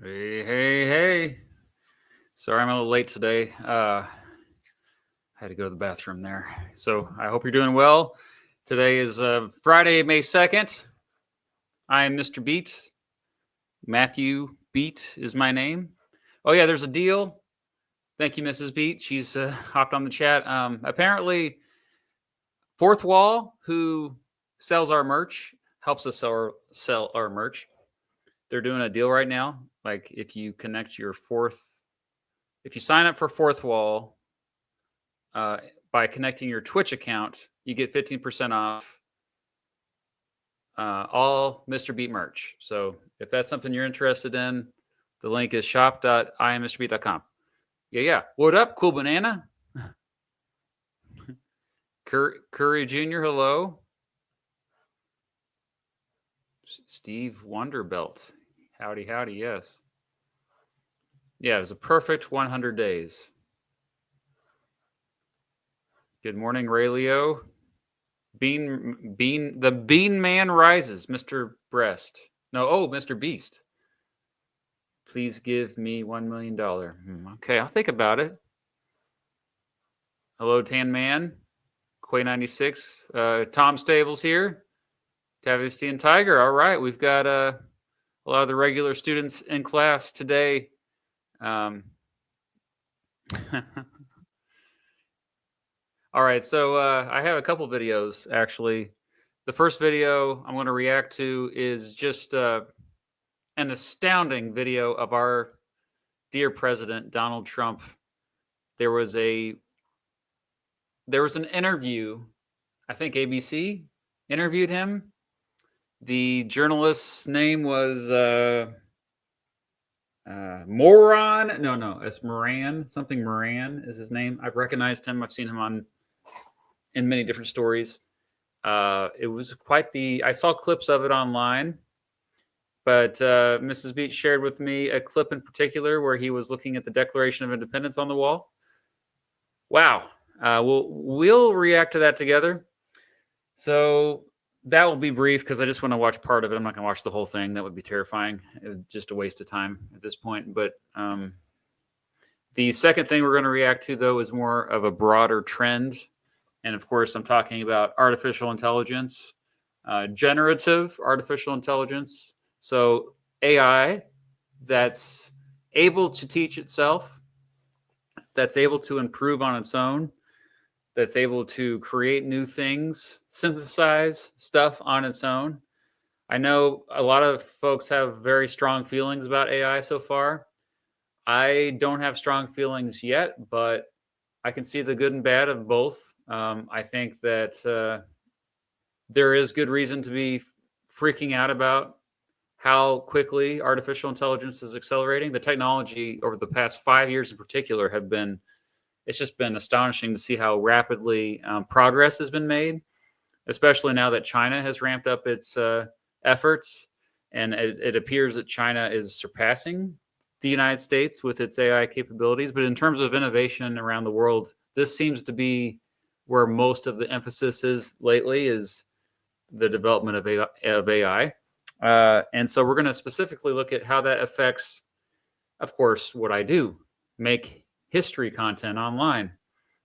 Hey. Sorry, I'm a little late today. I had to go to the bathroom there. So I hope you're doing well. Today is Friday, May 2nd. I am Mr. Beat. Matthew Beat is my name. Oh, yeah, there's a deal. Thank you, Mrs. Beat. She's hopped on the chat. Apparently, Fourth Wall, who sells our merch, helps us sell our merch. They're doing a deal right now. Like if you sign up for Fourth Wall by connecting your Twitch account, you get 15% off all Mr. Beat merch. So if that's something you're interested in, the link is shop.imrbeat.com. Yeah. What up, Cool Banana? Curry Jr., hello. Steve Wonderbelt. Howdy, yes. Yeah, it was a perfect 100 days. Good morning, Ray Leo. The Bean Man rises, Mr. Breast. Mr. Beast. Please give me $1 million. Okay, I'll think about it. Hello, Tan Man. Quay96. Tom Stables here. Tavistian Tiger. All right, we've got a lot of the regular students in class today. All right, so I have a couple videos, actually. The first video I'm going to react to is just an astounding video of our dear President, Donald Trump. There was an interview, I think ABC interviewed him. The journalist's name was Moron. No, it's Moran. Something Moran is his name. I've recognized him. I've seen him in many different stories. It was I saw clips of it online, but Mrs. Beach shared with me a clip in particular where he was looking at the Declaration of Independence on the wall. Wow. We'll react to that together. So that will be brief because I just want to watch part of it. I'm not going to watch the whole thing. That would be terrifying. It's just a waste of time at this point. But the second thing we're going to react to, though, is more of a broader trend. And of course, I'm talking about artificial intelligence, generative artificial intelligence. So AI that's able to teach itself, that's able to improve on its own, that's able to create new things, synthesize stuff on its own. I know a lot of folks have very strong feelings about AI so far. I don't have strong feelings yet, but I can see the good and bad of both. I think that there is good reason to be freaking out about how quickly artificial intelligence is accelerating. The technology over the past 5 years in particular it's just been astonishing to see how rapidly progress has been made, especially now that China has ramped up its efforts. And it appears that China is surpassing the United States with its AI capabilities. But in terms of innovation around the world, this seems to be where most of the emphasis is lately, is the development of AI. And so we're going to specifically look at how that affects, of course, what I do, make history content online,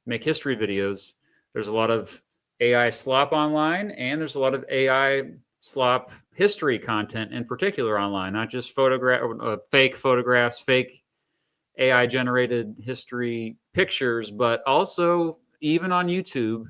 make history videos. There's a lot of AI slop online, and there's a lot of AI slop history content in particular online, not just fake photographs, fake AI generated history pictures, but also even on YouTube,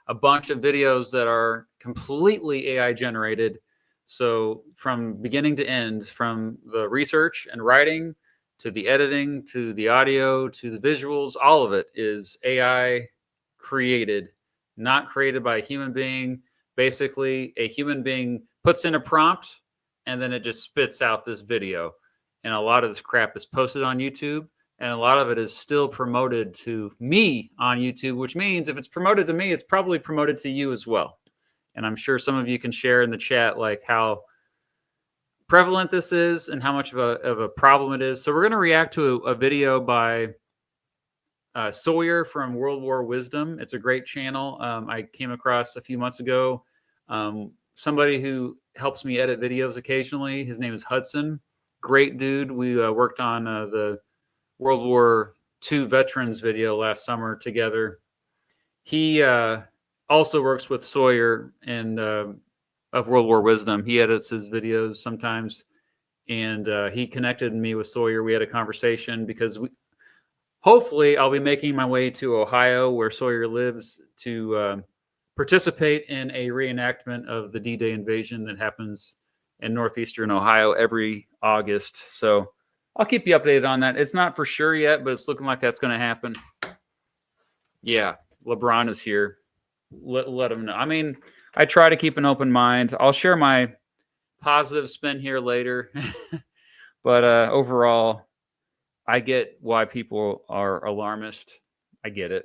a bunch of videos that are completely AI generated. So from beginning to end, from the research and writing to the editing, to the audio, to the visuals, all of it is AI created, not created by a human being. Basically, a human being puts in a prompt and then it just spits out this video. And a lot of this crap is posted on YouTube, and a lot of it is still promoted to me on YouTube, which means if it's promoted to me, it's probably promoted to you as well. And I'm sure some of you can share in the chat like how prevalent this is and how much of a problem it is. So we're going to react to a video by Sawyer from World War Wisdom. It's a great channel. I came across a few months ago. Somebody who helps me edit videos occasionally. His name is Hudson. great dude. We worked on the World War II veterans video last summer together. He also works with Sawyer and of World War Wisdom. He edits his videos sometimes, and he connected me with Sawyer. We had a conversation because hopefully I'll be making my way to Ohio, where Sawyer lives, to participate in a reenactment of the D-Day invasion that happens in northeastern Ohio every August. So I'll keep you updated on that. It's not for sure yet, but it's looking like that's going to happen. Yeah, LeBron is here. Let him know. I mean, I try to keep an open mind. I'll share my positive spin here later. But overall, I get why people are alarmist. I get it.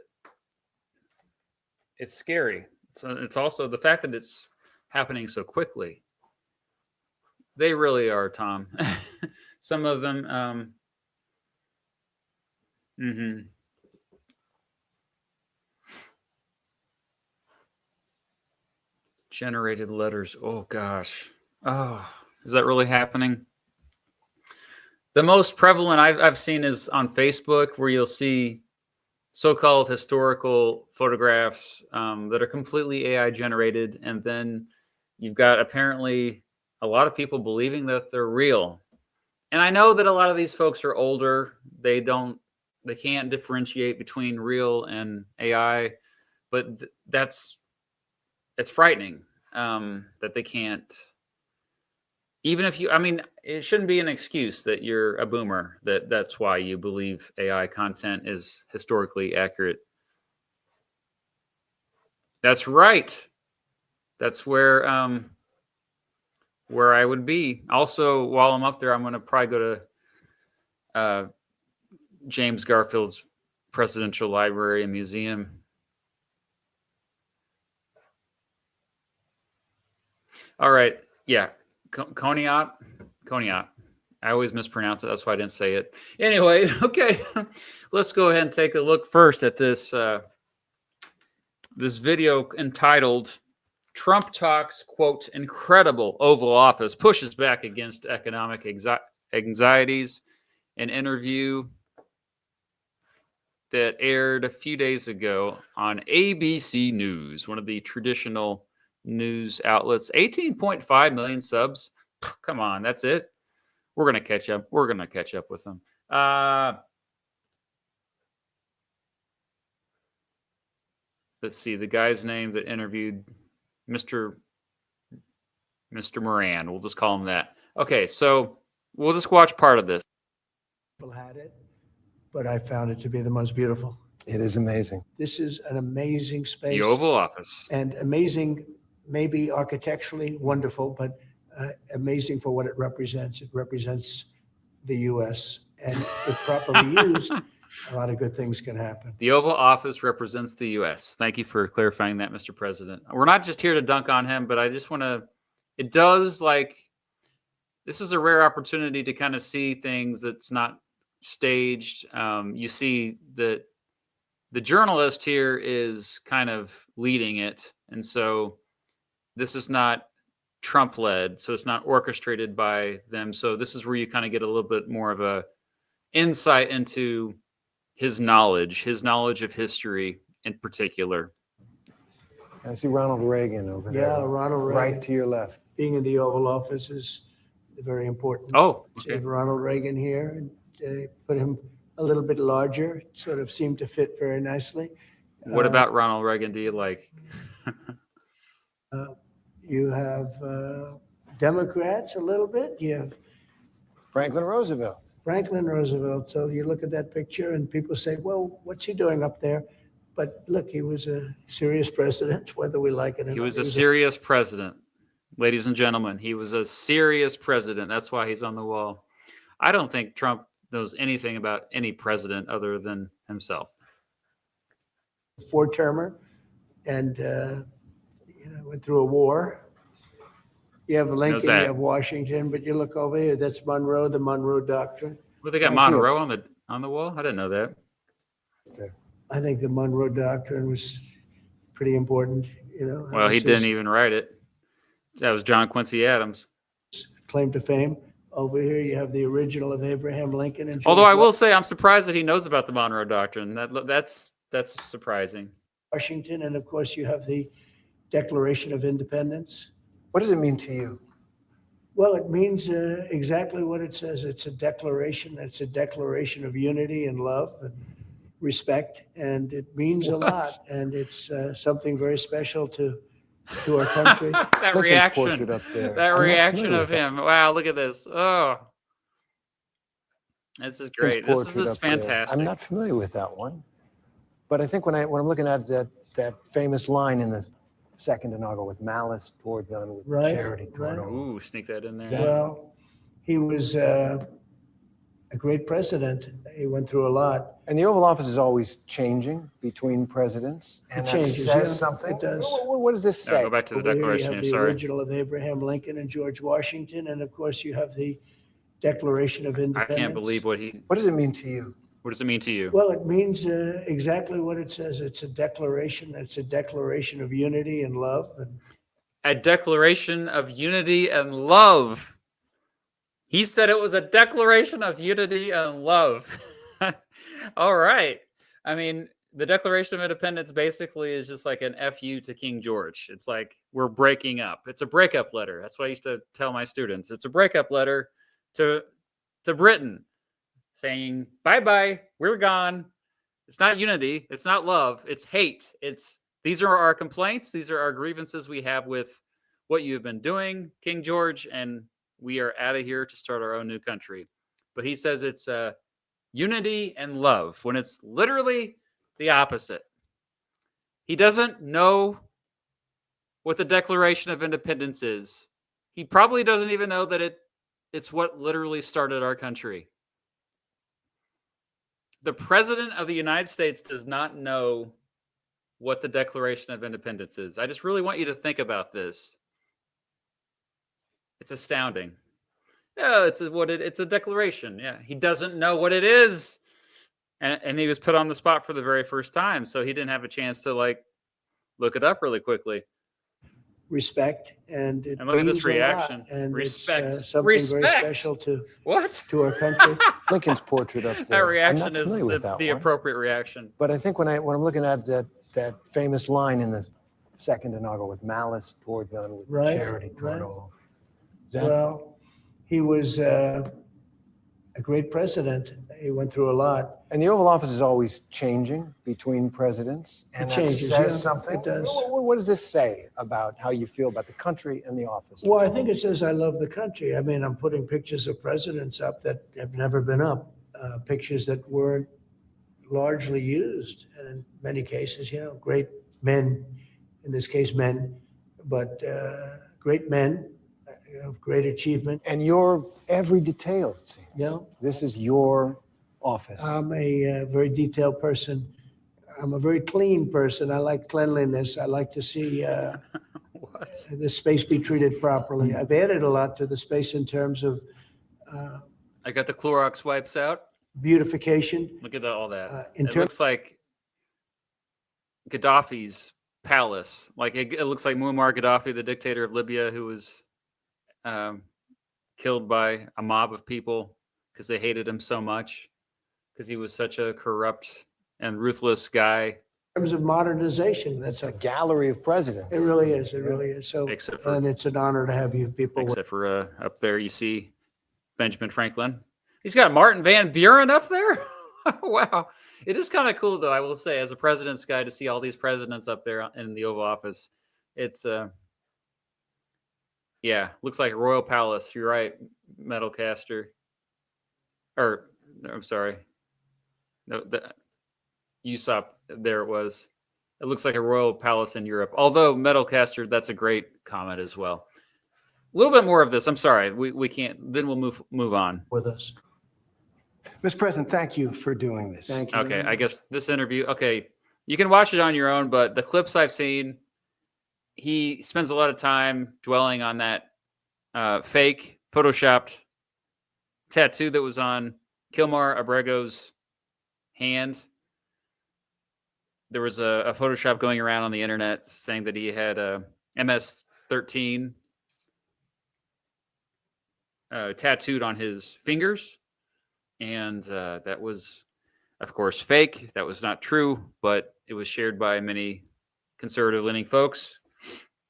It's scary. It's also the fact that it's happening so quickly. They really are, Tom. Some of them. Generated letters. Oh, gosh. Oh, is that really happening? The most prevalent I've seen is on Facebook, where you'll see so-called historical photographs that are completely AI generated, and then you've got apparently a lot of people believing that they're real. And I know that a lot of these folks are older. They can't differentiate between real and AI, but it's frightening that they can't. Even if I mean, it shouldn't be an excuse that you're a boomer, that's why you believe AI content is historically accurate. That's right. That's where I would be. Also, while I'm up there, I'm going to probably go to James Garfield's Presidential Library and Museum. All right. Yeah. Coneyot. I always mispronounce it. That's why I didn't say it. Anyway, okay. Let's go ahead and take a look first at this this video entitled "Trump Talks, quote, Incredible Oval Office Pushes Back Against Economic Anxieties." An interview that aired a few days ago on ABC News, one of the traditional news outlets. 18.5 million subs. Come on, that's it. We're going to catch up. We're going to catch up with them. Let's see, the guy's name that interviewed Mr. Moran. We'll just call him that. Okay, so we'll just watch part of this. People had it, but I found it to be the most beautiful. It is amazing. This is an amazing space. The Oval Office. And amazing, maybe architecturally wonderful, but amazing for what it represents. It represents the U.S. And if properly used, a lot of good things can happen. The Oval Office represents the U.S. Thank you for clarifying that, Mr. President. We're not just here to dunk on him, but I just want to, it does this is a rare opportunity to kind of see things that's not staged. You see that the journalist here is kind of leading it. And so this is not Trump led. So it's not orchestrated by them. So this is where you kind of get a little bit more of a insight into his knowledge of history in particular. I see Ronald Reagan over there. Yeah, Ronald Reagan. Right to your left. Being in the Oval Office is very important. Oh, okay. okay. Ronald Reagan here, and put him a little bit larger, sort of seemed to fit very nicely. What about Ronald Reagan do you like? You have Democrats a little bit. You have Franklin Roosevelt. So you look at that picture and people say, well, what's he doing up there? But look, he was a serious president, whether we like it or not. He was a serious president. Ladies and gentlemen, he was a serious president. That's why he's on the wall. I don't think Trump knows anything about any president other than himself. Four-termer, and went through a war. You have Lincoln, you have Washington, but you look over here, that's Monroe, the Monroe Doctrine. Well, they got Monroe on the wall? I didn't know that. Okay. I think the Monroe Doctrine was pretty important. Well, he didn't even write it. That was John Quincy Adams. Claim to fame. Over here, you have the original of Abraham Lincoln and Although I George will say, I'm surprised that he knows about the Monroe Doctrine. That's surprising. Washington, and of course, you have the Declaration of Independence. What does it mean to you? Well, it means exactly what it says. It's a declaration. It's a declaration of unity and love and respect, and it means a What? lot. And it's something very special to our country. That Lincoln's reaction. portrait up there. That I'm not reaction familiar of with that. him. Wow, look at this. Oh, this is great. This Portrait is up there. fantastic. I'm not familiar with that one, but I think when I'm looking at that famous line in the second inaugural, with malice toward none, with Right, charity toward right. all. Ooh, sneak that in there. Yeah. Well, he was a great president. He went through a lot. And the Oval Office is always changing between presidents, and that changes, says yeah, something. it does. What does this No, say? go back to the Over here, you Declaration. have I'm the sorry. original of Abraham Lincoln and George Washington, and of course, you have the Declaration of I Independence. can't believe what he. What does it mean to you? What does it mean to you? Well, it means exactly what it says. It's a declaration. It's a declaration of unity and love. And A declaration of unity and love. He said it was a declaration of unity and love. All right. I mean, the Declaration of Independence basically is just like an FU to King George. It's like we're breaking up. It's a breakup letter. That's what I used to tell my students. It's a breakup letter to Britain saying, bye-bye, we're gone. It's not unity. It's not love. It's hate. These are our complaints. These are our grievances we have with what you've been doing, King George, and we are out of here to start our own new country. But he says it's unity and love when it's literally the opposite. He doesn't know what the Declaration of Independence is. He probably doesn't even know that it's what literally started our country. The President of the United States does not know what the Declaration of Independence is. I just really want you to think about this. It's astounding. Yeah, it's a declaration. Yeah, he doesn't know what it is, and he was put on the spot for the very first time, so he didn't have a chance to look it up really quickly. respect, and it And look at this means a lot, reaction. and Respect. it's something very Respect. special to What? our country. Lincoln's portrait up That there. reaction I'm not is familiar with that the one. appropriate reaction. But I think when I'm looking at that famous line in the second inaugural, with malice toward none, with Right, charity toward right. all. Is that- Well, he was a great president. He went through a lot. And the Oval Office is always changing between presidents, and that changes, says yeah, something. it does. What does this say about how you feel about the country and the office? Well, I think it says I love the country. I mean, I'm putting pictures of presidents up that have never been up, pictures that weren't largely used, and in many cases, great men, in this case, men, but great men of great achievement. And your every detail, it seems. This is your office. I'm a very detailed person. I'm a very clean person. I like cleanliness. I like to see What? the space be treated properly. I've added a lot to the space in terms of I got the Clorox wipes out. beautification. Look at all that. In It terms looks like Gaddafi's palace. Like it looks like Muammar Gaddafi, the dictator of Libya, who was killed by a mob of people because they hated him so much because he was such a corrupt and ruthless guy. terms of modernization, that's It's a a, gallery of presidents. it really is. It really is. So, Except for- and it's an honor to have you people. Except for up there, you see Benjamin Franklin. He's got Martin Van Buren up there. Wow. It is kind of cool, though, I will say, as a president's guy, to see all these presidents up there in the Oval Office. It's, yeah, looks like a royal palace. You're right, Metalcaster. Or, no, I'm sorry. No, the Usopp, there it was. It looks like a royal palace in Europe. Although, Metalcaster, that's a great comment as well. A little bit more of this. I'm sorry. We can't. Then we'll move on. with us. Mr. President, thank you for doing this. Thank you. Okay, I guess this interview. Okay, you can watch it on your own, but the clips I've seen, he spends a lot of time dwelling on that fake photoshopped tattoo that was on Kilmar Abrego's hand. There was a Photoshop going around on the internet saying that he had a MS-13 tattooed on his fingers, and that was, of course, fake. That was not true, but it was shared by many conservative-leaning folks,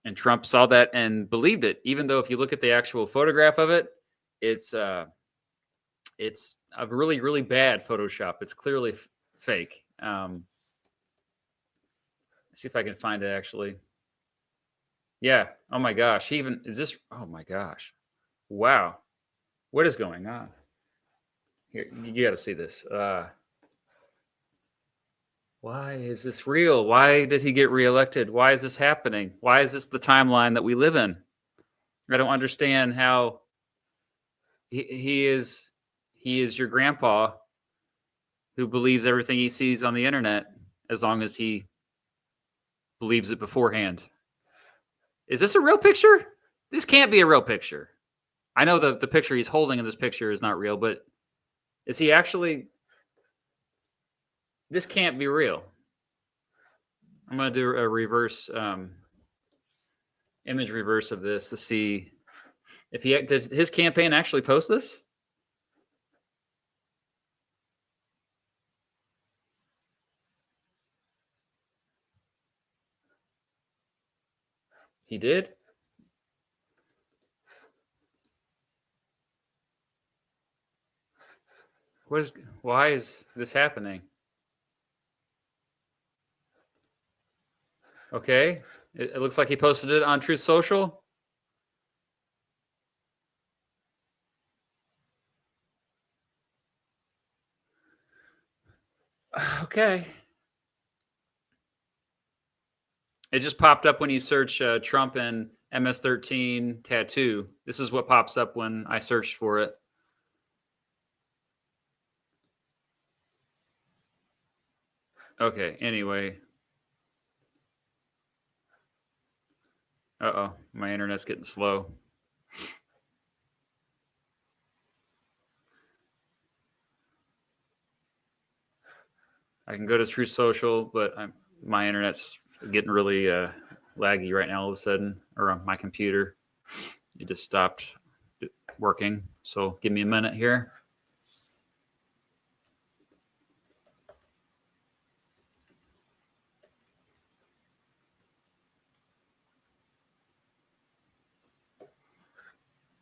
and Trump saw that and believed it. Even though, if you look at the actual photograph of it, it's a really, really bad Photoshop. It's clearly fake. See if I can find it actually. Yeah. Oh my gosh. He even is this? Oh my gosh. Wow. What is going on? Here, you got to see this. Why is this real? Why did he get reelected? Why is this happening? Why is this the timeline that we live in? I don't understand how he is your grandpa who believes everything he sees on the internet as long as he believes it beforehand. Is this a real picture? This can't be a real picture. I know the picture he's holding in this picture is not real, but is he actually? This can't be real. I'm going to do a reverse image reverse of this to see if did his campaign actually post this. He did. Why is this happening? Okay, it looks like he posted it on Truth Social. Okay. It just popped up when you search Trump and MS-13 tattoo. This is what pops up when I searched for it. Okay, anyway. Uh-oh, my internet's getting slow. I can go to True Social, but my internet's getting really laggy right now all of a sudden, or on my computer. It just stopped working. So give me a minute here.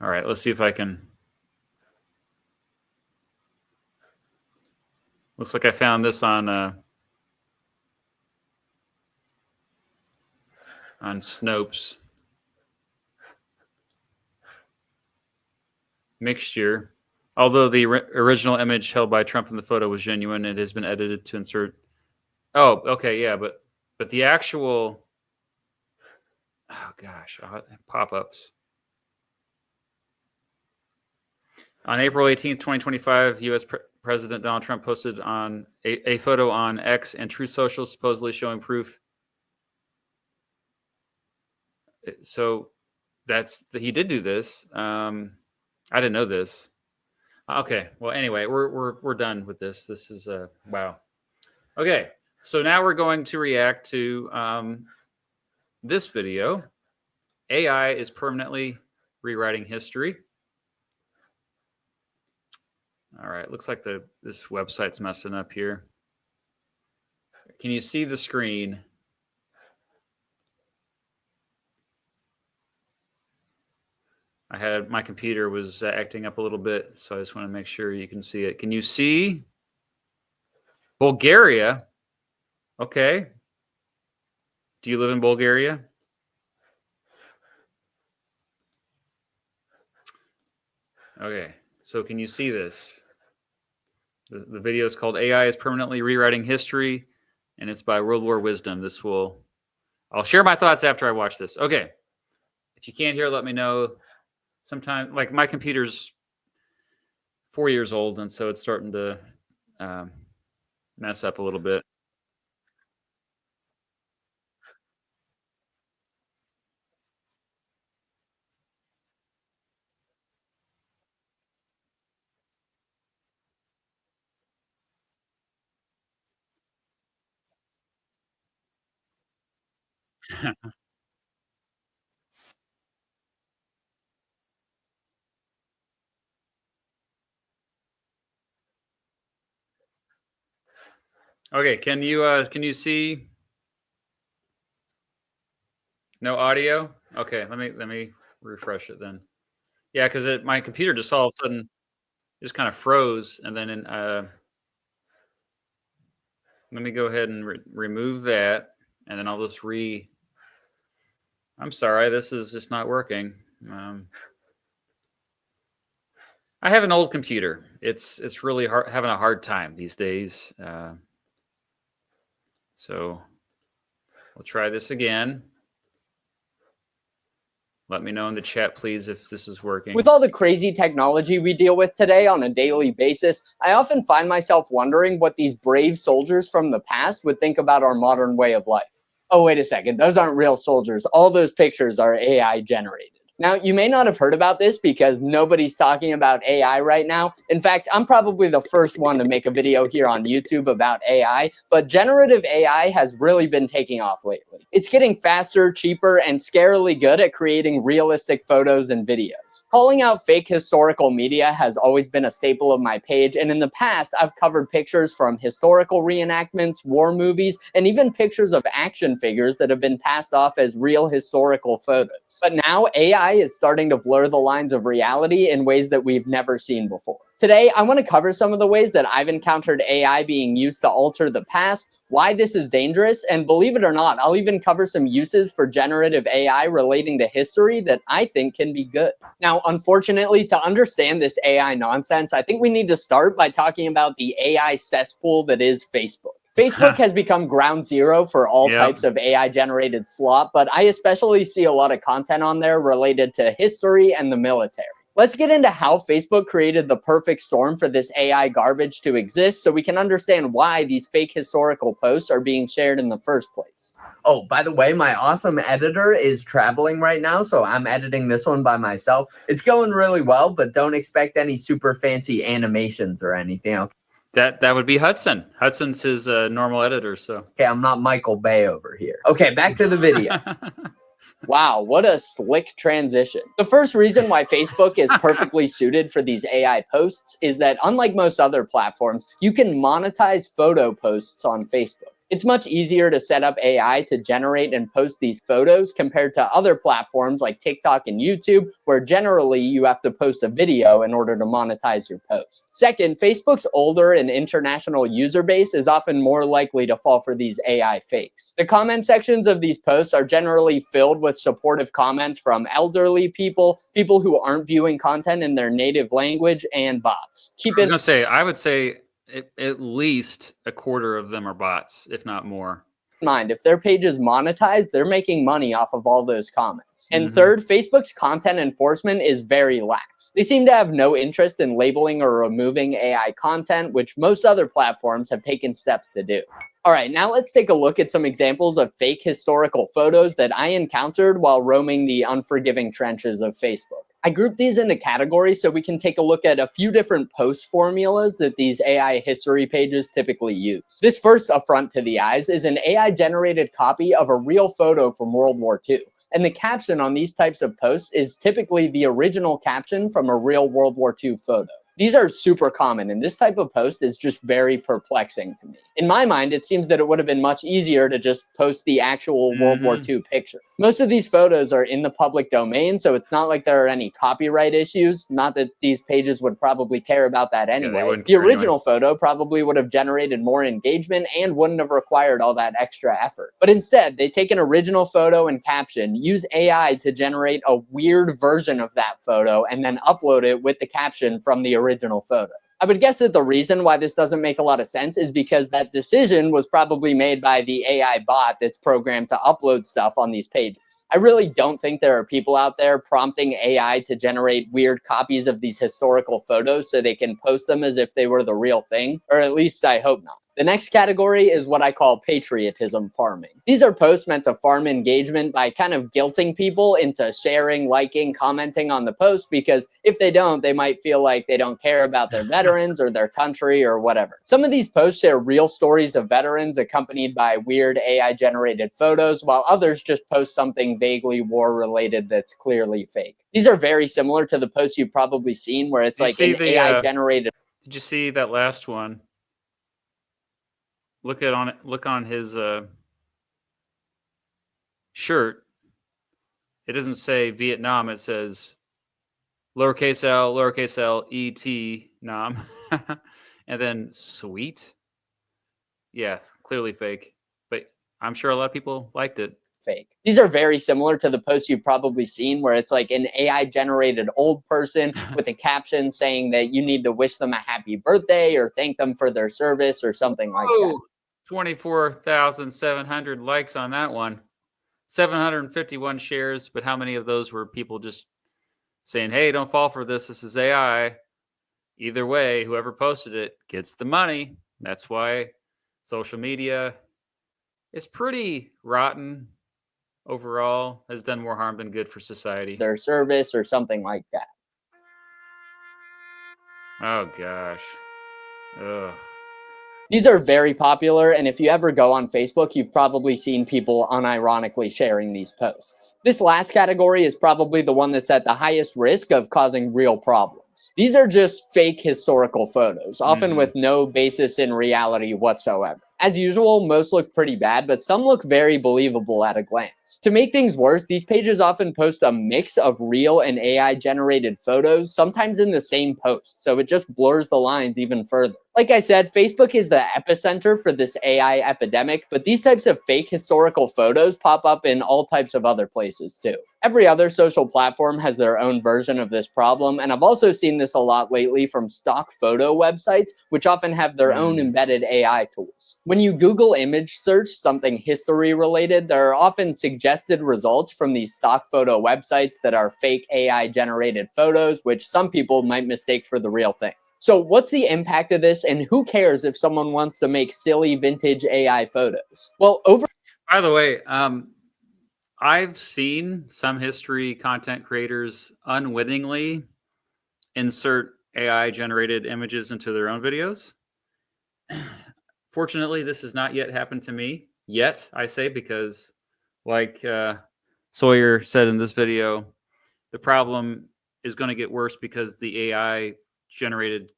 All right, let's see if I can. Looks like I found this on Snopes. Mixture. Although the original image held by Trump in the photo was genuine, it has been edited to insert. Oh, okay, yeah, but the actual. Oh gosh, pop-ups. On April 18th, 2025, U.S. President Donald Trump posted on a photo on X and Truth Social, supposedly showing proof. So he did do this. I didn't know this. Okay. Well, anyway, we're done with this. This is wow. Okay. So now we're going to react to this video. AI is permanently rewriting history. All right. Looks like this website's messing up here. Can you see the screen? My computer was acting up a little bit, so I just want to make sure you can see it. Can you see Bulgaria? Okay. Do you live in Bulgaria? Okay. So can you see this? The video is called AI is Permanently Rewriting History, and it's by World War Wisdom. I'll share my thoughts after I watch this. Okay. If you can't hear, let me know. Sometime, like my computer's 4 years old, and so it's starting to mess up a little bit. Okay, can you see? No audio? Okay, let me refresh it then. Yeah, because my computer just all of a sudden just kind of froze, and then let me go ahead and remove that, and then I'll just I'm sorry, this is just not working. Um, I have an old computer. It's really hard having a hard time these days. So we'll try this again. Let me know in the chat, please, if this is working. With all the crazy technology we deal with today on a daily basis, I often find myself wondering what these brave soldiers from the past would think about our modern way of life. Oh, wait a second, those aren't real soldiers. All those pictures are AI generated. Now, you may not have heard about this because nobody's talking about AI right now. In fact, I'm probably the first one to make a video here on YouTube about AI, but generative AI has really been taking off lately. It's getting faster, cheaper, and scarily good at creating realistic photos and videos. Calling out fake historical media has always been a staple of my page, and in the past, I've covered pictures from historical reenactments, war movies, and even pictures of action figures that have been passed off as real historical photos. But now AI is starting to blur the lines of reality in ways that we've never seen before. Today, I want to cover some of the ways that I've encountered AI being used to alter the past, why this is dangerous, and believe it or not, I'll even cover some uses for generative AI relating to history that I think can be good. Now, unfortunately, to understand this AI nonsense, I think we need to start by talking about the AI cesspool that is Facebook. Facebook has become ground zero for all types of AI-generated slop, but I especially see a lot of content on there related to history and the military. Let's get into how Facebook created the perfect storm for this AI garbage to exist so we can understand why these fake historical posts are being shared in the first place. Oh, by the way, my awesome editor is traveling right now, so I'm editing this one by myself. It's going really well, but don't expect any super fancy animations or anything. Okay, That would be Hudson. Hudson's his normal editor, so. I'm not Michael Bay over here. Okay, back to the video. Wow, what a slick transition. The first reason why Facebook is perfectly suited for these AI posts is that unlike most other platforms, you can monetize photo posts on Facebook. It's much easier to set up AI to generate and post these photos compared to other platforms like TikTok and YouTube, where generally you have to post a video in order to monetize your post. Second, Facebook's older and international user base is often more likely to fall for these AI fakes. The comment sections of these posts are generally filled with supportive comments from elderly people, people who aren't viewing content in their native language, and bots. I would say at least a quarter of them are bots, if not more. Mind, if their page is monetized, they're making money off of all those comments. And third, Facebook's content enforcement is very lax. They seem to have no interest in labeling or removing AI content, which most other platforms have taken steps to do. All right, now let's take a look at some examples of fake historical photos that I encountered while roaming the unforgiving trenches of Facebook. I grouped these into categories so we can take a look at a few different post formulas that these AI history pages typically use. This first affront to the eyes is an AI-generated copy of a real photo from World War II. And the caption on these types of posts is typically the original caption from a real World War II photo. These are super common, and this type of post is just very perplexing to me. In my mind, it seems that it would have been much easier to just post the actual World War II picture. Most of these photos are in the public domain, so it's not like there are any copyright issues. Not that these pages would probably care about that anyway. The original photo probably would have generated more engagement and wouldn't have required all that extra effort. But instead, they take an original photo and caption, use AI to generate a weird version of that photo, and then upload it with the caption from the original photo. I would guess that the reason why this doesn't make a lot of sense is because that decision was probably made by the AI bot that's programmed to upload stuff on these pages. I really don't think there are people out there prompting AI to generate weird copies of these historical photos so they can post them as if they were the real thing, or at least I hope not. The next category is what I call patriotism farming. These are posts meant to farm engagement by kind of guilting people into sharing, liking, commenting on the post, because if they don't, they might feel like they don't care about their veterans or their country or whatever. Some of these posts share real stories of veterans accompanied by weird AI-generated photos, while others just post something vaguely war-related that's clearly fake. These are very similar to the posts you've probably seen where it's like an AI-generated... Did you see that last one? look at on it. Look on his shirt. It doesn't say Vietnam. It says lowercase l, et, nam, and then sweet. Yes, clearly fake, but I'm sure a lot of people liked it. Fake. These are very similar to the posts you've probably seen where it's like an AI generated old person with a caption saying that you need to wish them a happy birthday or thank them for their service or something like that. Oh, 24,700 likes on that one. 751 shares, but how many of those were people just saying, "Hey, don't fall for this. This is AI." Either way, whoever posted it gets the money. That's why social media is pretty rotten overall, has done more harm than good for society. Their service or something like that. Oh gosh. Ugh. These are very popular, and if you ever go on Facebook, you've probably seen people unironically sharing these posts. This last category is probably the one that's at the highest risk of causing real problems. These are just fake historical photos, often with no basis in reality whatsoever. As usual, most look pretty bad, but some look very believable at a glance. To make things worse, these pages often post a mix of real and AI generated photos, sometimes in the same post, so it just blurs the lines even further. Like I said, Facebook is the epicenter for this AI epidemic, but these types of fake historical photos pop up in all types of other places too. Every other social platform has their own version of this problem, and I've also seen this a lot lately from stock photo websites, which often have their own embedded AI tools. When you Google image search something history related, there are often suggested results from these stock photo websites that are fake AI generated photos, which some people might mistake for the real thing. So what's the impact of this, and who cares if someone wants to make silly vintage AI photos? Well, By the way, I've seen some history content creators unwittingly insert AI generated images into their own videos. Fortunately, this has not yet happened to me yet, I say, because like Sawyer said in this video, the problem is going to get worse because the AI generated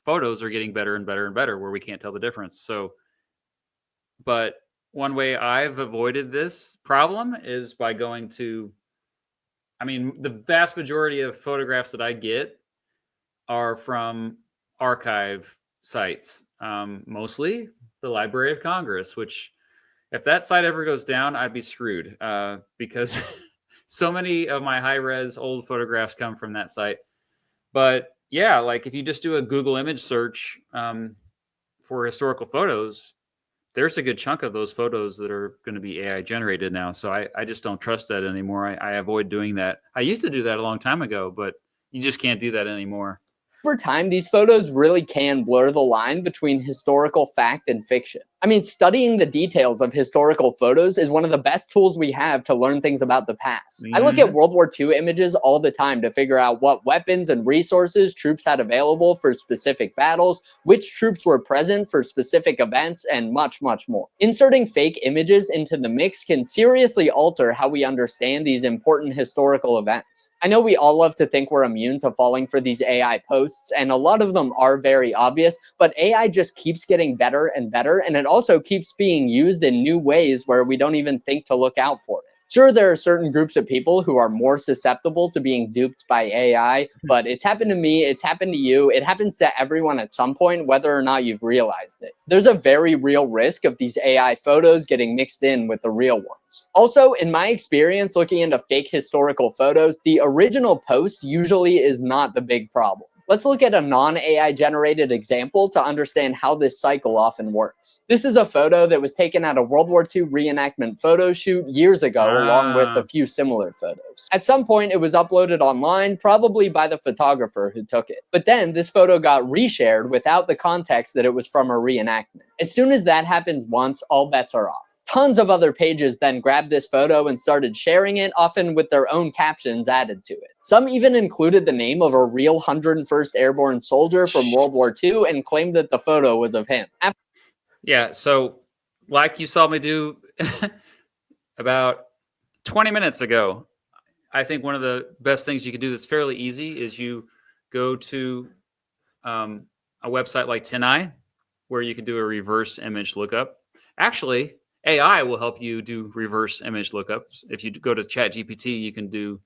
photos are getting better and better and better where we can't tell the difference. So, but one way I've avoided this problem is by going to, I mean, the vast majority of photographs that I get are from archive sites, mostly the Library of Congress, which if that site ever goes down, I'd be screwed because so many of my high res old photographs come from that site. But yeah, like if you just do a Google image search for historical photos, there's a good chunk of those photos that are going to be AI generated now. So I just don't trust that anymore. I avoid doing that. I used to do that a long time ago, but you just can't do that anymore. over time, these photos really can blur the line between historical fact and fiction. I mean, studying the details of historical photos is one of the best tools we have to learn things about the past. I look at World War II images all the time to figure out what weapons and resources troops had available for specific battles, which troops were present for specific events, and much, much more. Inserting fake images into the mix can seriously alter how we understand these important historical events. I know we all love to think we're immune to falling for these AI posts, and a lot of them are very obvious, but AI just keeps getting better and better, and it also keeps being used in new ways where we don't even think to look out for it. Sure, there are certain groups of people who are more susceptible to being duped by AI, but it's happened to me, it's happened to you, it happens to everyone at some point, whether or not you've realized it. There's a very real risk of these AI photos getting mixed in with the real ones. Also, in my experience looking into fake historical photos, the original post usually is not the big problem. Let's look at a non-AI generated example to understand how this cycle often works. This is a photo that was taken at a World War II reenactment photo shoot years ago, along with a few similar photos. At some point, it was uploaded online, probably by the photographer who took it. But then this photo got reshared without the context that it was from a reenactment. As soon as that happens once, all bets are off. Tons of other pages then grabbed this photo and started sharing it, often with their own captions added to it. Some even included the name of a real 101st Airborne soldier from World War II and claimed that the photo was of him. Yeah, so like you saw me do about 20 minutes ago, I think one of the best things you can do that's fairly easy is you go to a website like TinEye, where you can do a reverse image lookup. Actually, AI will help you do reverse image lookups. If you go to ChatGPT, you can do.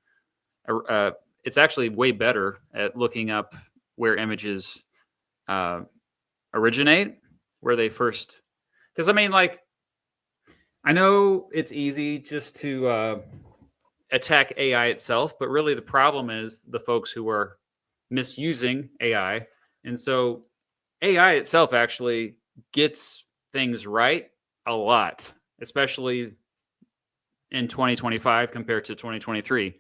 It's actually way better at looking up where images originate, where they first. Because I mean, like, I know it's easy just to attack AI itself, but really the problem is the folks who are misusing AI. And so AI itself actually gets things right a lot, especially in 2025 compared to 2023.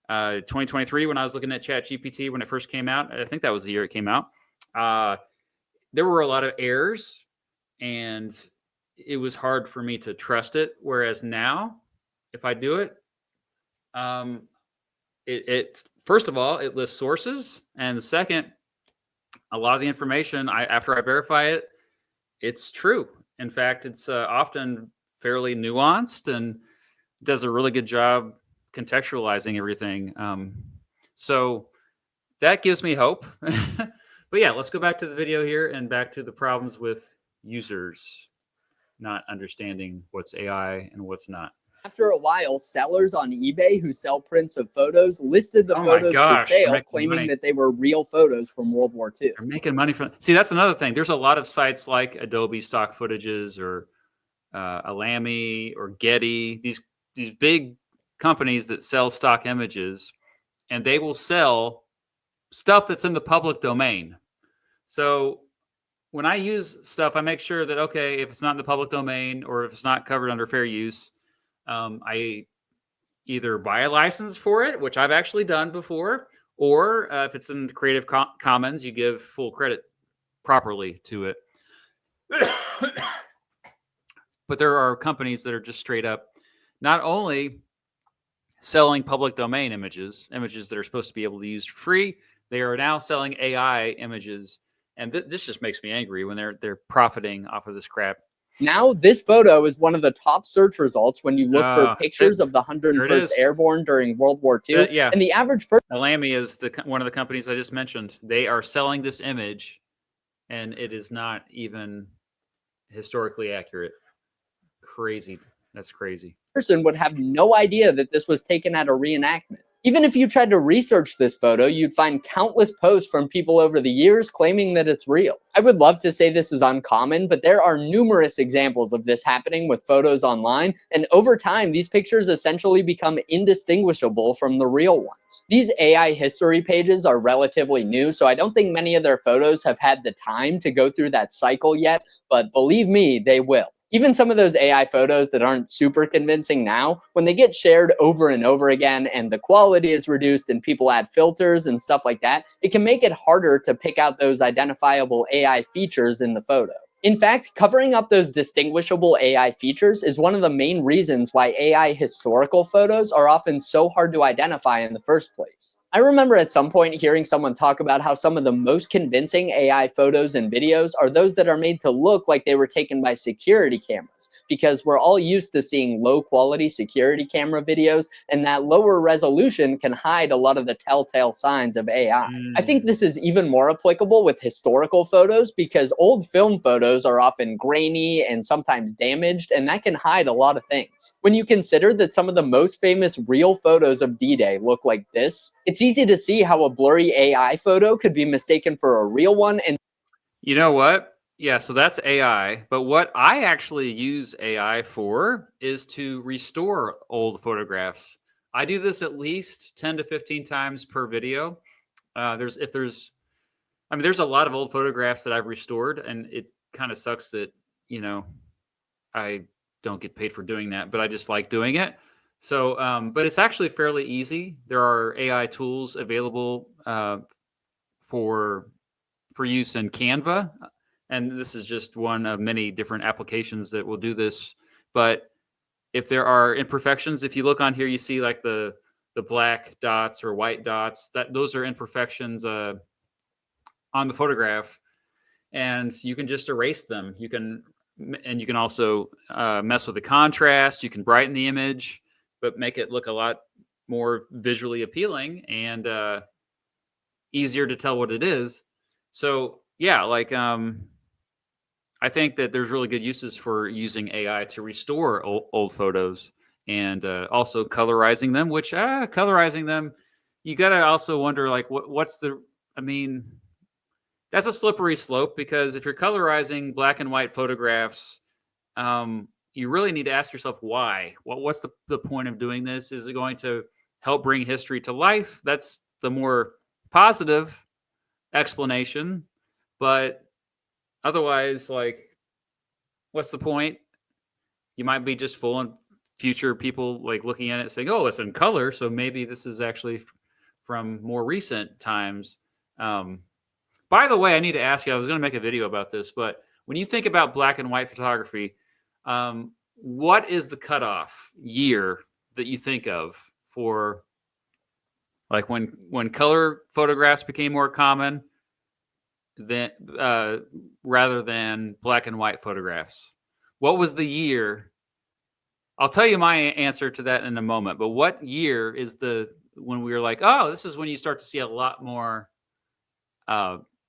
2023, when I was looking at ChatGPT when it first came out, I think that was the year it came out, there were a lot of errors and it was hard for me to trust it. Whereas now, if I do it, it first of all, it lists sources. And second, a lot of the information, after I verify it, it's true. In fact, it's often fairly nuanced and does a really good job contextualizing everything. So that gives me hope. But yeah, let's go back to the video here and back to the problems with users not understanding what's AI and what's not. After a while, sellers on eBay who sell prints of photos listed the Oh my photos gosh, for they're sale, making claiming money. that they were real photos from World War II. They're making money from. See, that's another thing. There's a lot of sites like Adobe stock footages or Alamy or Getty. These big companies that sell stock images, and they will sell stuff that's in the public domain. So when I use stuff, I make sure that, okay, if it's not in the public domain or if it's not covered under fair use, I either buy a license for it, which I've actually done before, or if it's in Creative Commons, you give full credit properly to it. But there are companies that are just straight up not only selling public domain images that are supposed to be able to use for free, they are now selling AI images. And this just makes me angry when they're profiting off of this crap. Now, this photo is one of the top search results when you look for pictures of the 101st Airborne during World War II. Yeah. And the average person. Alamy is one of the companies I just mentioned. They are selling this image, and it is not even historically accurate. Crazy. That's crazy. Person would have no idea that this was taken at a reenactment. Even if you tried to research this photo, you'd find countless posts from people over the years claiming that it's real. I would love to say this is uncommon, but there are numerous examples of this happening with photos online, and over time, these pictures essentially become indistinguishable from the real ones. These AI history pages are relatively new, so I don't think many of their photos have had the time to go through that cycle yet, but believe me, they will. Even some of those AI photos that aren't super convincing now, when they get shared over and over again and the quality is reduced and people add filters and stuff like that, it can make it harder to pick out those identifiable AI features in the photo. In fact, covering up those distinguishable AI features is one of the main reasons why AI historical photos are often so hard to identify in the first place. I remember at some point hearing someone talk about how some of the most convincing AI photos and videos are those that are made to look like they were taken by security cameras, because we're all used to seeing low quality security camera videos, and that lower resolution can hide a lot of the telltale signs of AI. I think this is even more applicable with historical photos because old film photos are often grainy and sometimes damaged, and that can hide a lot of things. When you consider that some of the most famous real photos of D-Day look like this, it's easy to see how a blurry AI photo could be mistaken for a real one. And you know what? Yeah, so that's AI. But what I actually use AI for is to restore old photographs. I do this at least 10 to 15 times per video. There's a lot of old photographs that I've restored, and it kind of sucks that, I don't get paid for doing that, but I just like doing it. So, but it's actually fairly easy. There are AI tools available for use in Canva, and this is just one of many different applications that will do this. But if there are imperfections, if you look on here, you see like the black dots or white dots. Those are imperfections on the photograph, and you can just erase them. You can also mess with the contrast. You can brighten the image, but make it look a lot more visually appealing and easier to tell what it is. So yeah, like I think that there's really good uses for using AI to restore old photos and also colorizing them. Which colorizing them, you got to also wonder like what's the. I mean, that's a slippery slope because if you're colorizing black and white photographs, you really need to ask yourself why. What's the point of doing this? Is it going to help bring history to life? That's the more positive explanation. But otherwise, like, what's the point? You might be just fooling future people, like looking at it saying, oh, it's in color. So maybe this is actually from more recent times. By the way, I need to ask you, I was going to make a video about this, but when you think about black and white photography, what is the cutoff year that you think of for like when color photographs became more common than rather than black and white photographs? What was the year? I'll tell you my answer to that in a moment. But what year is when we were like, oh, this is when you start to see a lot more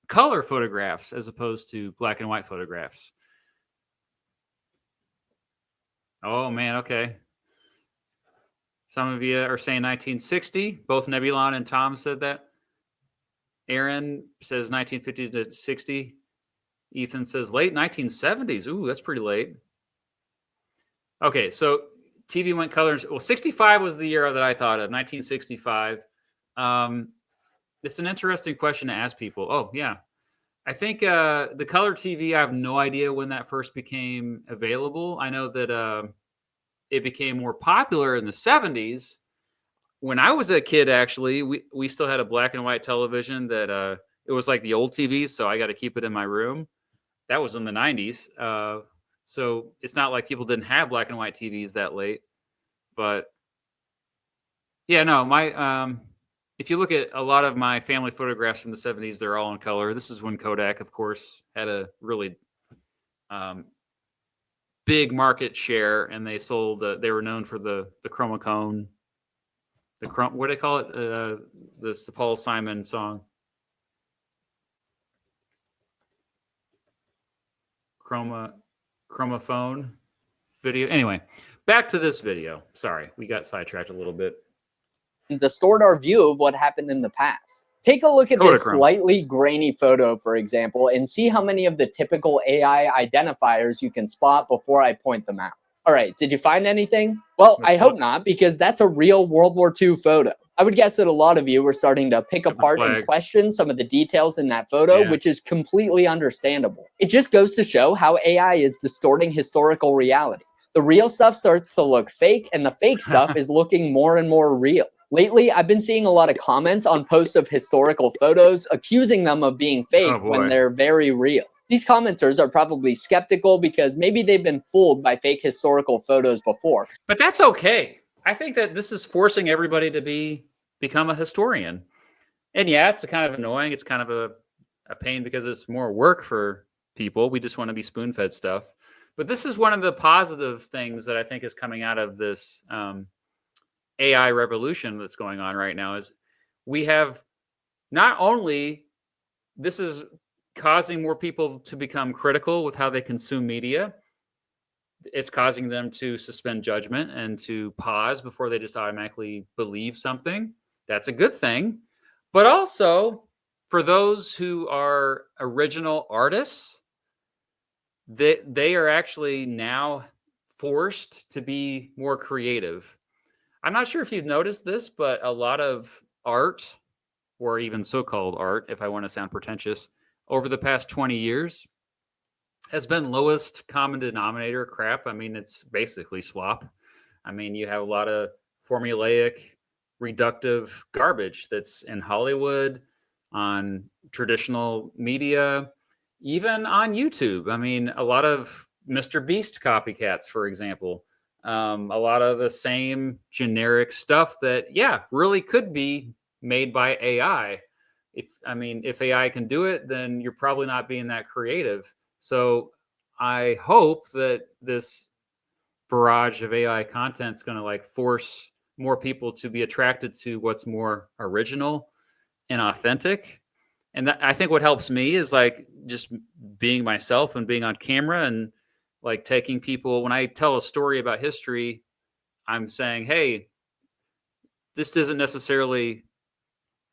color photographs as opposed to black and white photographs? Oh man, okay. Some of you are saying 1960. Both Nebulon and Tom said that. Aaron says 1950 to 60. Ethan says late 1970s. Ooh, that's pretty late. Okay, so TV went color. Well, 65 was the year that I thought of, 1965. It's an interesting question to ask people. Oh, yeah. I think the color TV, I have no idea when that first became available. I know that it became more popular in the 70s. When I was a kid, actually, we still had a black and white television that it was like the old TVs, so I got to keep it in my room. That was in the 90s. So it's not like people didn't have black and white TVs that late. But yeah, no, if you look at a lot of my family photographs from the 70s, they're all in color. This is when Kodak, of course, had a really big market share, and they sold. They were known for the chromacone, what do they call it? The Paul Simon song, chromophone video. Anyway, back to this video. Sorry, we got sidetracked a little bit. Distort our view of what happened in the past. Take a look at this Kodachrome. slightly grainy photo, for example, and see how many of the typical AI identifiers you can spot before I point them out. All right, did you find anything? Well, I hope not, because that's a real World War II photo. I would guess that a lot of you were starting to pick apart and flag. question some of the details in that photo, Yeah. which is completely understandable. It just goes to show how AI is distorting historical reality. The real stuff starts to look fake, and the fake stuff is looking more and more real. Lately, I've been seeing a lot of comments on posts of historical photos accusing them of being fake Oh, when boy. they're very real. These commenters are probably skeptical because maybe they've been fooled by fake historical photos before. But that's okay. I think that this is forcing everybody to become a historian. And yeah, it's kind of annoying. It's kind of a pain because it's more work for people. We just want to be spoon-fed stuff. But this is one of the positive things that I think is coming out of this AI revolution that's going on right now is we have not only this is causing more people to become critical with how they consume media. It's causing them to suspend judgment and to pause before they just automatically believe something. That's a good thing. But also for those who are original artists, they are actually now forced to be more creative. I'm not sure if you've noticed this, but a lot of art, or even so-called art, if I want to sound pretentious, over the past 20 years has been lowest common denominator crap. I mean, it's basically slop. I mean, you have a lot of formulaic, reductive garbage that's in Hollywood, on traditional media, even on YouTube. I mean, a lot of Mr. Beast copycats, for example. A lot of the same generic stuff that, yeah, really could be made by AI. If AI can do it, then you're probably not being that creative. So I hope that this barrage of AI content is going to like force more people to be attracted to what's more original and authentic. And I think what helps me is like just being myself and being on camera and like taking people. When I tell a story about history, I'm saying, hey, this isn't necessarily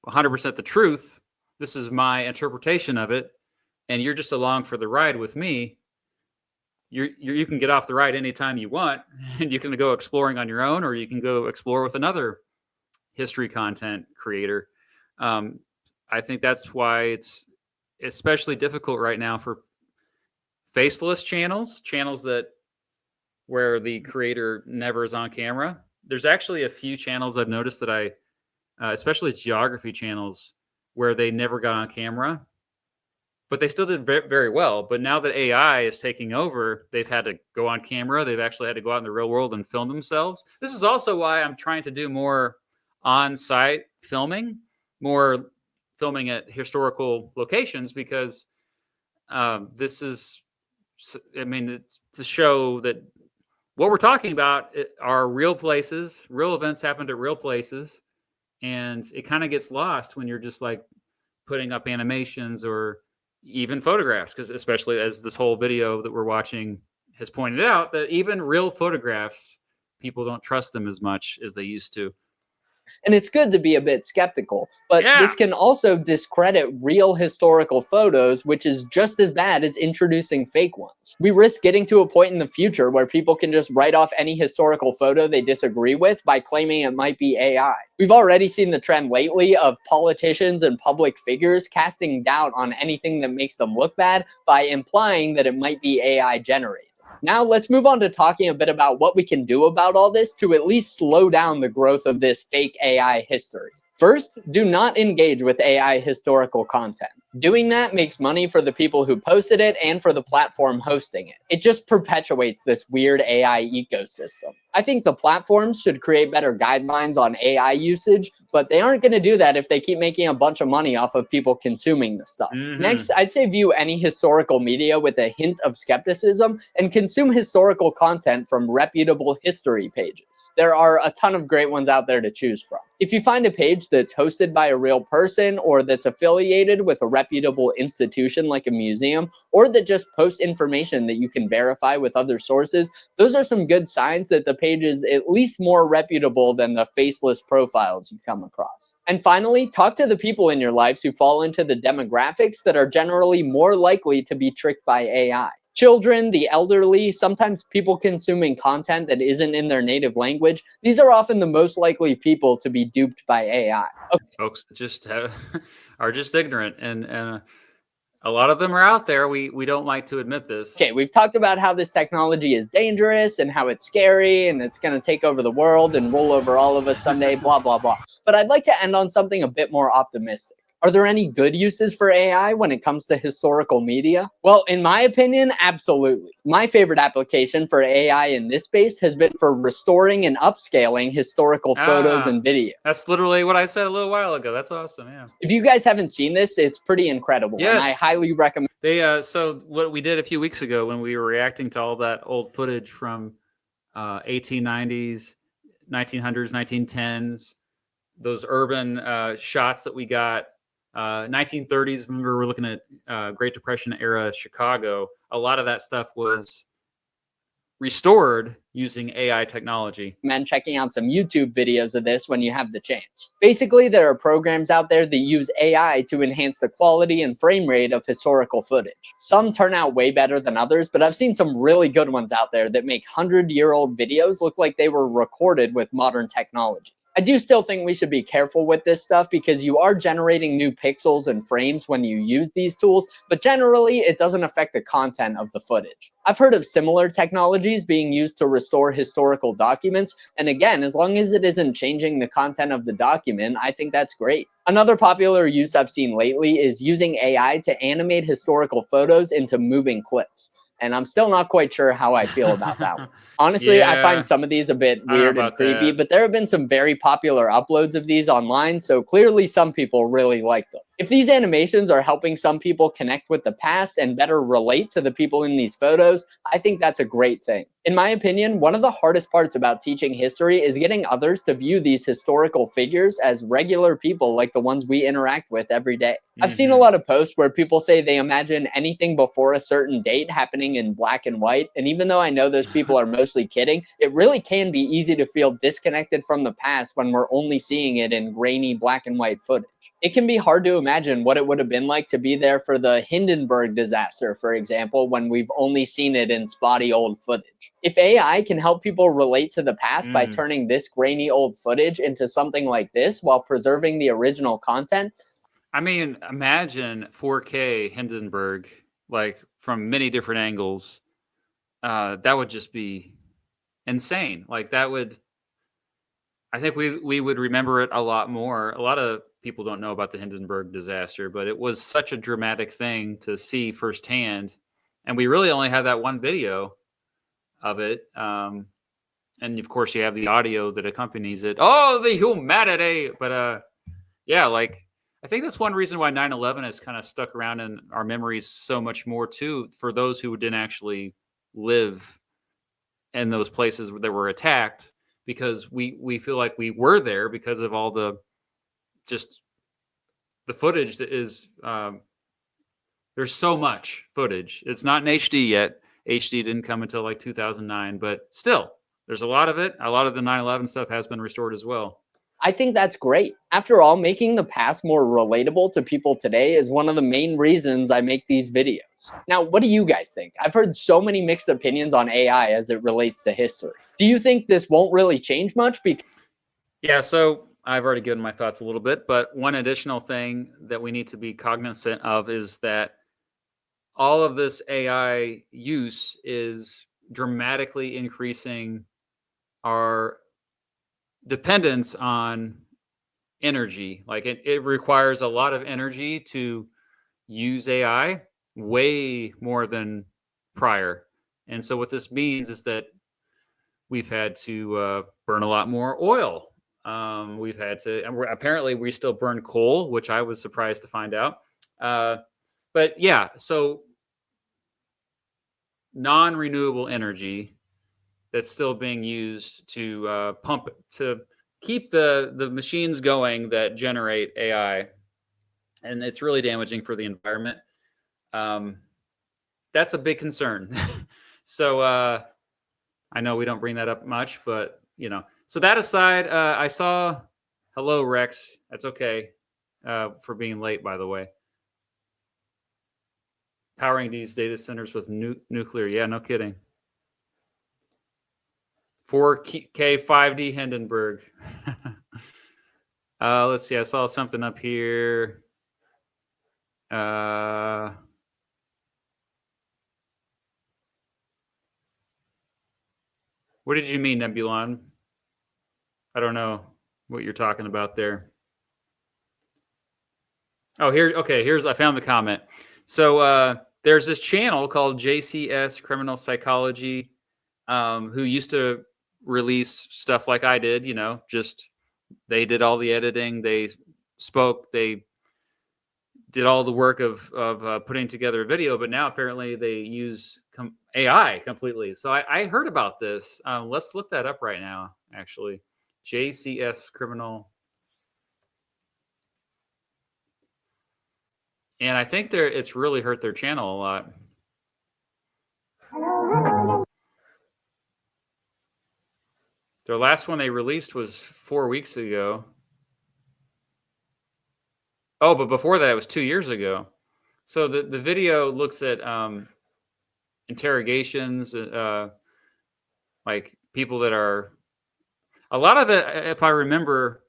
100% the truth. This is my interpretation of it, and you're just along for the ride with me. You can get off the ride anytime you want, and you can go exploring on your own, or you can go explore with another history content creator. I think that's why it's especially difficult right now for faceless channels that where the creator never is on camera. There's actually a few channels I've noticed that especially geography channels, where they never got on camera, but they still did very well. But now that AI is taking over, they've had to go on camera. They've actually had to go out in the real world and film themselves. This is also why I'm trying to do more on-site filming, more filming at historical locations, because this is, I mean, it's to show that what we're talking about are real places, real events happened at real places. And it kind of gets lost when you're just like putting up animations or even photographs, because especially as this whole video that we're watching has pointed out, that even real photographs, people don't trust them as much as they used to. And it's good to be a bit skeptical, but Yeah. this can also discredit real historical photos, which is just as bad as introducing fake ones. We risk getting to a point in the future where people can just write off any historical photo they disagree with by claiming it might be AI. We've already seen the trend lately of politicians and public figures casting doubt on anything that makes them look bad by implying that it might be AI generated. Now let's move on to talking a bit about what we can do about all this to at least slow down the growth of this fake AI history. First, do not engage with AI historical content. Doing that makes money for the people who posted it and for the platform hosting it. It just perpetuates this weird AI ecosystem. I think the platforms should create better guidelines on AI usage, but they aren't going to do that if they keep making a bunch of money off of people consuming the stuff. Next, I'd say view any historical media with a hint of skepticism and consume historical content from reputable history pages. There are a ton of great ones out there to choose from. If you find a page that's hosted by a real person, or that's affiliated with a reputable institution like a museum, or that just posts information that you can verify with other sources, those are some good signs that the page is at least more reputable than the faceless profiles you come across. And finally, talk to the people in your lives who fall into the demographics that are generally more likely to be tricked by AI. Children, the elderly, sometimes people consuming content that isn't in their native language. These are often the most likely people to be duped by AI. Okay. Folks that just are just ignorant, and a lot of them are out there. We don't like to admit this. Okay, we've talked about how this technology is dangerous and how it's scary and it's going to take over the world and roll over all of us someday, blah, blah, blah. But I'd like to end on something a bit more optimistic. Are there any good uses for AI when it comes to historical media? Well, in my opinion, absolutely. My favorite application for AI in this space has been for restoring and upscaling historical photos and videos. That's literally what I said a little while ago. That's awesome, yeah. If you guys haven't seen this, it's pretty incredible. Yes. And I highly recommend. So what we did a few weeks ago when we were reacting to all that old footage from 1890s, 1900s, 1910s, those urban shots that we got, 1930s, remember we're looking at Great Depression era Chicago. A lot of that stuff was restored using AI technology. Recommend checking out some YouTube videos of this when you have the chance. Basically, there are programs out there that use AI to enhance the quality and frame rate of historical footage. Some turn out way better than others, but I've seen some really good ones out there that make 100-year-old videos look like they were recorded with modern technology. I do still think we should be careful with this stuff because you are generating new pixels and frames when you use these tools, but generally it doesn't affect the content of the footage. I've heard of similar technologies being used to restore historical documents, and again, as long as it isn't changing the content of the document, I think that's great. Another popular use I've seen lately is using AI to animate historical photos into moving clips. And I'm still not quite sure how I feel about that one. Honestly, I find some of these a bit weird and creepy, but there have been some very popular uploads of these online, so clearly some people really like them. If these animations are helping some people connect with the past and better relate to the people in these photos, I think that's a great thing. In my opinion, one of the hardest parts about teaching history is getting others to view these historical figures as regular people like the ones we interact with every day. I've seen a lot of posts where people say they imagine anything before a certain date happening in black and white. And even though I know those people are mostly kidding, it really can be easy to feel disconnected from the past when we're only seeing it in grainy black and white footage. It can be hard to imagine what it would have been like to be there for the Hindenburg disaster, for example, when we've only seen it in spotty old footage. If AI can help people relate to the past by turning this grainy old footage into something like this while preserving the original content, I mean, imagine 4K Hindenburg, like from many different angles. That would just be insane. Like that would, I think we would remember it a lot more. A lot of people don't know about the Hindenburg disaster, but it was such a dramatic thing to see firsthand. And we really only have that one video of it. And of course, you have the audio that accompanies it. Oh, the humanity! But yeah, like I think that's one reason why 9/11 has kind of stuck around in our memories so much more too. For those who didn't actually live in those places that were attacked, because we feel like we were there because of all the just the footage that is. There's so much footage. It's not in HD yet. HD didn't come until like 2009, but still, there's a lot of it. A lot of the 9/11 stuff has been restored as well. I think that's great. After all, making the past more relatable to people today is one of the main reasons I make these videos. Now, what do you guys think? I've heard so many mixed opinions on AI as it relates to history. Do you think this won't really change much? Yeah, so I've already given my thoughts a little bit, but one additional thing that we need to be cognizant of is that all of this AI use is dramatically increasing our dependence on energy. Like it requires a lot of energy to use AI, way more than prior. And so what this means is that we've had to burn a lot more oil. We've had to, and apparently we still burn coal, which I was surprised to find out. But yeah, so non-renewable energy that's still being used to pump to keep the machines going that generate AI, and it's really damaging for the environment. That's a big concern. So I know we don't bring that up much, but you know. So that aside, I saw. Hello, Rex. That's okay for being late, by the way. Powering these data centers with nuclear. Yeah, no kidding. 4K 5D Hindenburg. Let's see. I saw something up here. What did you mean, Nebulon? I don't know what you're talking about there. Oh, here. Okay, here's. I found the comment. So there's this channel called JCS Criminal Psychology, who used to release stuff like I did. You know, just they did all the editing. They spoke. They did all the work of putting together a video. But now apparently they use AI completely. So I heard about this. Let's look that up right now. Actually, JCS Criminal. And I think it's really hurt their channel a lot. Their last one they released was 4 weeks ago. Oh, but before that, it was 2 years ago. So the video looks at interrogations, like people that are. A lot of it, if I remember,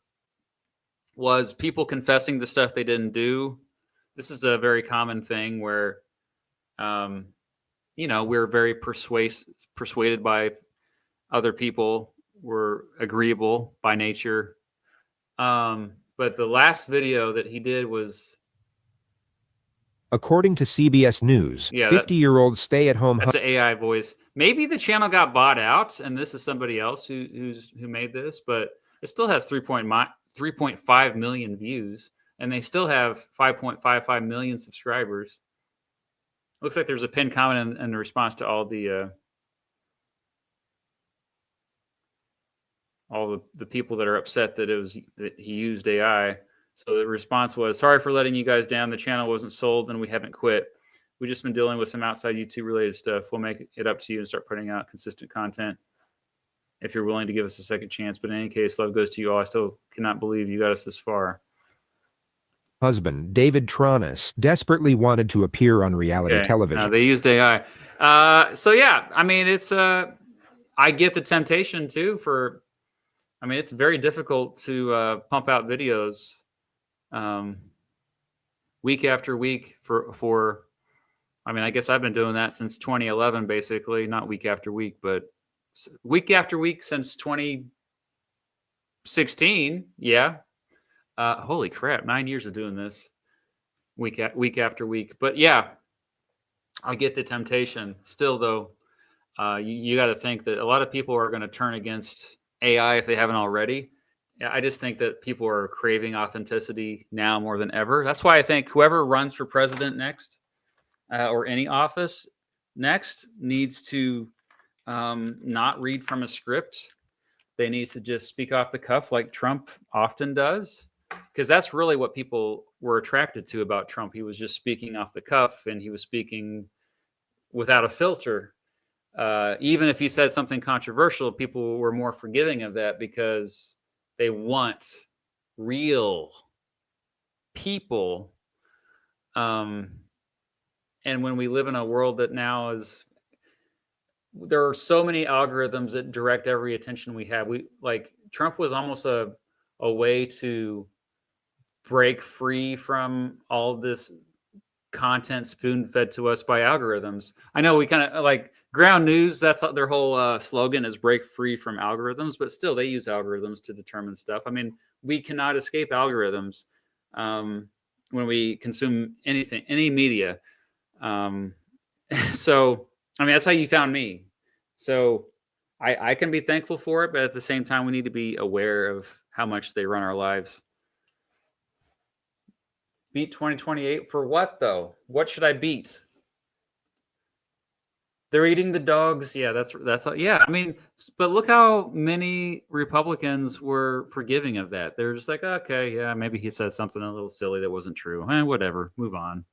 was people confessing the stuff they didn't do. This is a very common thing where, you know, we're very persuaded by other people. We're agreeable by nature. But the last video that he did was. According to CBS News, 50-year-old stay-at-home. That's an AI voice. Maybe the channel got bought out, and this is somebody else who made this, but it still has 3.5 million views. and they still have 5.55 million subscribers. Looks like there's a pinned comment in response to all the people that are upset that he used AI. So the response was, sorry for letting you guys down. The channel wasn't sold and we haven't quit. We've just been dealing with some outside YouTube related stuff. We'll make it up to you and start putting out consistent content if you're willing to give us a second chance. But in any case, love goes to you all. I still cannot believe you got us this far. Husband, David Tronis, desperately wanted to appear on reality television. They used AI. So yeah, I mean, it's I get the temptation too it's very difficult to pump out videos week after week for I guess I've been doing that since 2011, basically, not week after week, but week after week since 2016. Yeah. Holy crap, 9 years of doing this week after week. But yeah, I get the temptation. Still, though, you got to think that a lot of people are going to turn against AI if they haven't already. I just think that people are craving authenticity now more than ever. That's why I think whoever runs for president next, or any office next, needs to not read from a script. They need to just speak off the cuff like Trump often does, because that's really what people were attracted to about Trump. He was just speaking off the cuff, and he was speaking without a filter. Even if he said something controversial, people were more forgiving of that because they want real people. And when we live in a world that now there are so many algorithms that direct every attention we have. Trump was almost a way to break free from all this content spoon-fed to us by algorithms. I know we kind of like Ground News, that's their whole slogan is break free from algorithms, but still they use algorithms to determine stuff. I mean, we cannot escape algorithms when we consume anything, any media. So, that's how you found me. So I can be thankful for it, but at the same time, we need to be aware of how much they run our lives. Beat 2028 for what, though? What should I beat? They're eating the dogs. Yeah, that's yeah. But look how many Republicans were forgiving of that. They're just like, okay, yeah, maybe he said something a little silly that wasn't true. Whatever, move on.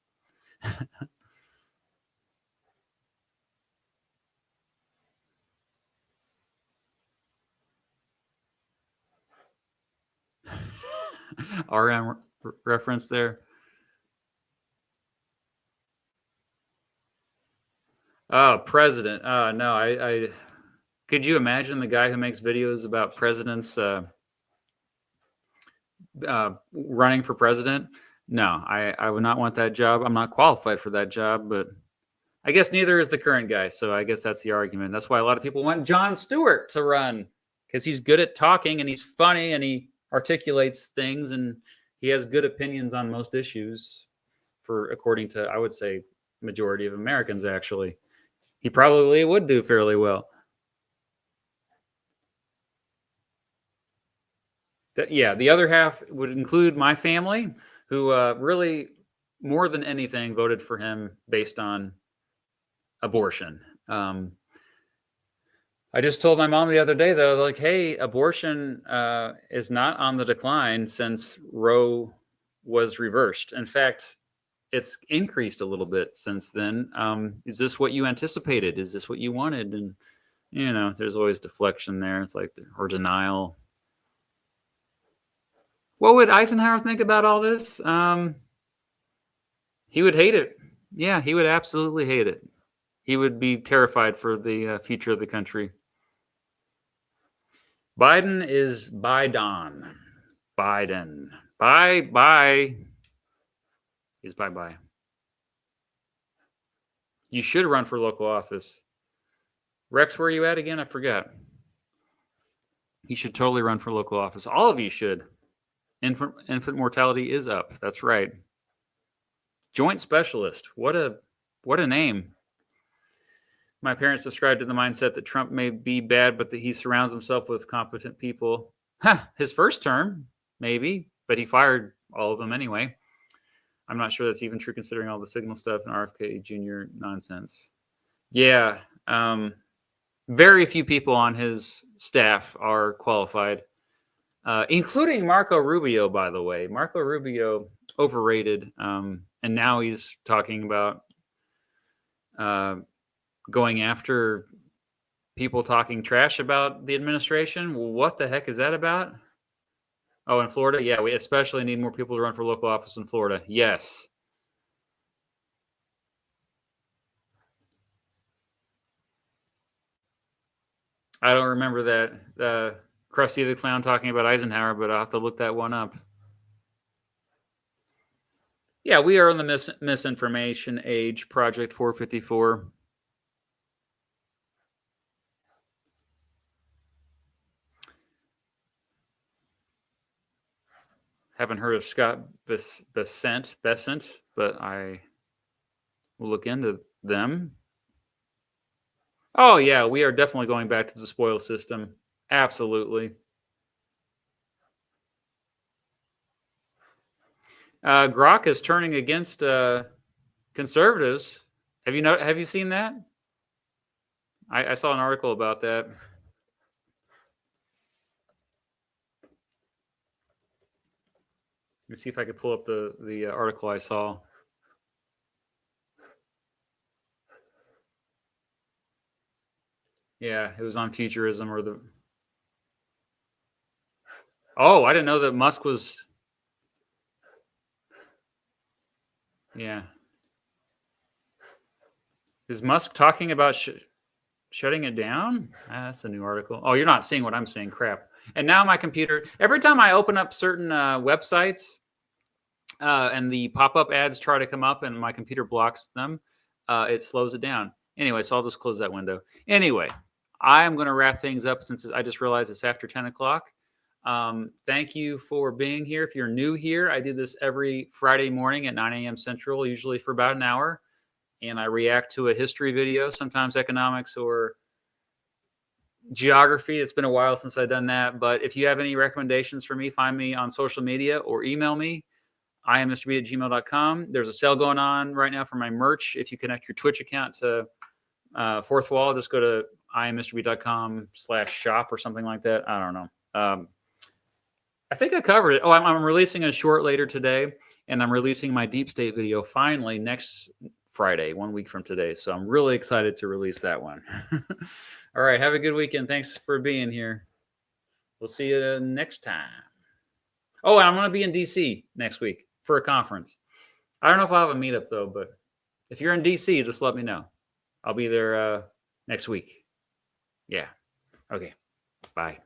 RM reference there. Oh, president. No, I could you imagine the guy who makes videos about presidents running for president? No, I would not want that job. I'm not qualified for that job, but I guess neither is the current guy. So I guess that's the argument. That's why a lot of people want Jon Stewart to run, because he's good at talking and he's funny and he articulates things and he has good opinions on most issues, according to, I would say, majority of Americans. Actually, he probably would do fairly well. The other half would include my family, who really, more than anything, voted for him based on abortion. I just told my mom the other day, though, like, hey, abortion is not on the decline since Roe was reversed. In fact, it's increased a little bit since then. Is this what you anticipated? Is this what you wanted? And, there's always deflection there. It's like, or denial. What would Eisenhower think about all this? He would hate it. Yeah, he would absolutely hate it. He would be terrified for the future of the country. Biden is Biden. Biden. Bye. Is bye. You should run for local office. Rex, where are you at again? I forgot. You should totally run for local office. All of you should. Infant mortality is up. That's right. Joint specialist. What a name. My parents subscribed to the mindset that Trump may be bad, but that he surrounds himself with competent people. His first term, maybe, but he fired all of them anyway. I'm not sure that's even true considering all the Signal stuff and RFK Jr. nonsense. Yeah. Very few people on his staff are qualified, including Marco Rubio, by the way. Marco Rubio, overrated. And now he's talking about going after people talking trash about the administration. What the heck is that about? Oh, in Florida? Yeah, we especially need more people to run for local office in Florida. Yes. I don't remember that Krusty the Clown talking about Eisenhower, but I'll have to look that one up. Yeah, we are in the misinformation age, Project 454. Haven't heard of Scott Bessent, but I will look into them. Oh, yeah, we are definitely going back to the spoil system. Absolutely. Grok is turning against conservatives. Have you seen that? I saw an article about that. Let me see if I could pull up the article I saw. Yeah, it was on futurism or the. Oh, I didn't know that Musk was. Yeah. Is Musk talking about shutting it down? That's a new article. Oh, you're not seeing what I'm seeing. Crap. And now my computer, every time I open up certain websites and the pop-up ads try to come up and my computer blocks them, it slows it down. Anyway, so I'll just close that window. Anyway, I'm going to wrap things up since I just realized it's after 10 o'clock. Thank you for being here. If you're new here, I do this every Friday morning at 9 a.m. Central, usually for about an hour. And I react to a history video, sometimes economics or geography. It's been a while since I've done that. But if you have any recommendations for me, find me on social media or email me. I am mrb@gmail.com. There's a sale going on right now for my merch. If you connect your Twitch account to Fourth Wall, just go to immrb.com/shop or something like that. I don't know. I think I covered it. Oh, I'm releasing a short later today, and I'm releasing my deep state video finally next Friday, 1 week from today. So I'm really excited to release that one. All right. Have a good weekend. Thanks for being here. We'll see you next time. Oh, and I'm going to be in DC next week for a conference. I don't know if I'll have a meetup though, but if you're in DC, just let me know. I'll be there next week. Yeah. Okay. Bye.